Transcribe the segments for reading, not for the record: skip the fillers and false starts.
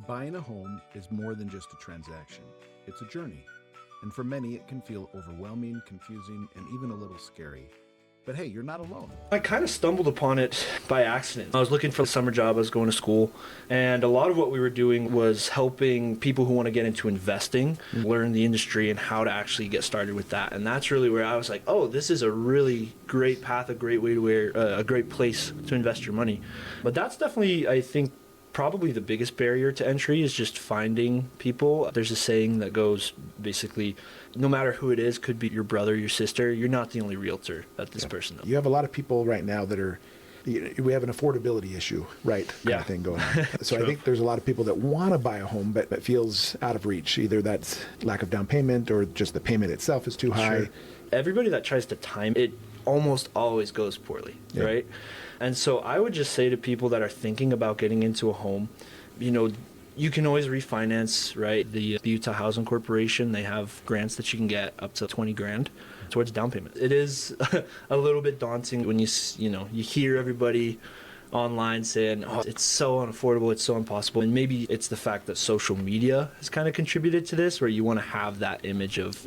Buying a home is more than just a transaction. It's a journey. And for many, it can feel overwhelming, confusing, and even a little scary. But hey, you're not alone. I kind of stumbled upon it by accident. I was looking for a summer job. I was going to school, and a lot of what we were doing was helping people who want to get into investing, learn the industry and how to actually get started with that. And that's really where I was like, oh, this is a really great path, a great way to a great place to invest your money. But that's definitely, I think, probably the biggest barrier to entry is just finding people. There's a saying that goes basically, no matter who it is, could be your brother, your sister, you're not the only realtor that this person knows. You have a lot of people right now that are, we have an affordability issue, right? Kind of thing going on. So I think there's a lot of people that want to buy a home, but it feels out of reach. Either that's lack of down payment or just the payment itself is too high. Everybody that tries to time it almost always goes poorly, right? And so I would just say to people that are thinking about getting into a home, you can always refinance, right? The Utah Housing Corporation, they have grants that you can get up to 20 grand towards down payment. It is a little bit daunting when you hear everybody online saying, oh, it's so unaffordable, it's so impossible. And maybe it's the fact that social media has kind of contributed to this, where you want to have that image of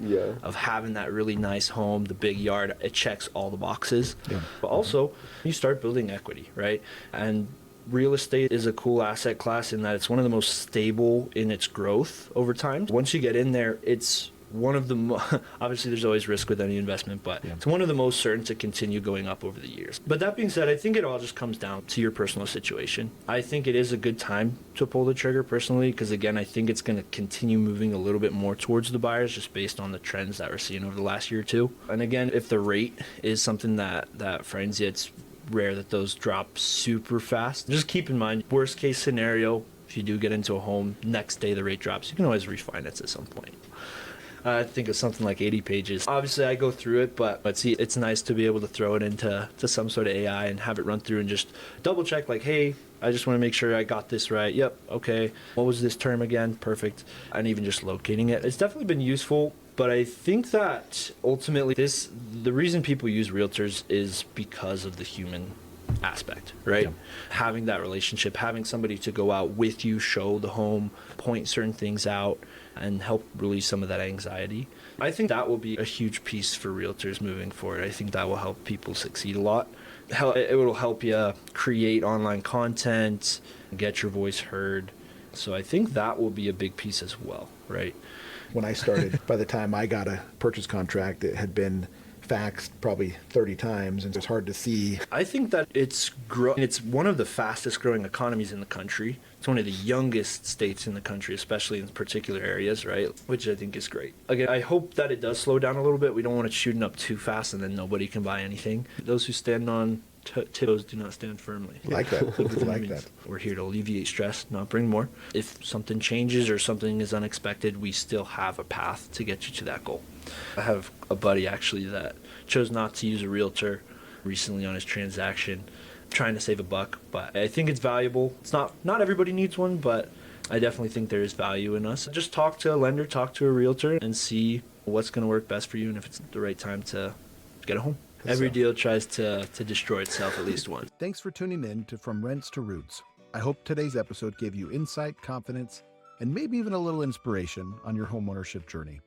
having that really nice home, the big yard. It checks all the boxes. But also, you start building equity, right? And real estate is a cool asset class in that it's one of the most stable in its growth over time. Once you get in there, it's one of the obviously there's always risk with any investment, but it's one of the most certain to continue going up over the years. But that being said, I think it all just comes down to your personal situation. I think it is a good time to pull the trigger personally, because again, I think it's going to continue moving a little bit more towards the buyers just based on the trends that we're seeing over the last year or two. And again, if the rate is something that frightens you, it's rare that those drop super fast. Just keep in mind, worst case scenario, if you do get into a home, next day the rate drops, you can always refinance at some point. I think it's something like 80 pages. Obviously, I go through it, but see, it's nice to be able to throw it into some sort of AI and have it run through and just double check, like, hey, I just want to make sure I got this right. Yep, okay. What was this term again? Perfect. And even just locating it. It's definitely been useful, but I think that ultimately the reason people use realtors is because of the human aspect, right? Having that relationship, having somebody to go out with you, show the home, point certain things out, and help release some of that anxiety. I think that will be a huge piece for realtors moving forward. I think that will help people succeed a lot. It will help you create online content, get your voice heard. So I think that will be a big piece as well, right? When I started, by the time I got a purchase contract, it had been faxed probably 30 times, and it's hard to see. I think that it's one of the fastest growing economies in the country. It's one of the youngest states in the country, especially in particular areas, right? Which I think is great. Again, I hope that it does slow down a little bit. We don't want it shooting up too fast and then nobody can buy anything. Those who stand on toes do not stand firmly. Like that. Like that. We're here to alleviate stress, not bring more. If something changes or something is unexpected, we still have a path to get you to that goal. I have a buddy actually that chose not to use a realtor recently on his transaction, trying to save a buck, but I think it's valuable. It's not everybody needs one, but I definitely think there is value in us. Just talk to a lender, talk to a realtor, and see what's going to work best for you and if it's the right time to get a home. Every deal tries to destroy itself at least once. Thanks for tuning in to From Rents to Roots. I hope today's episode gave you insight, confidence, and maybe even a little inspiration on your homeownership journey.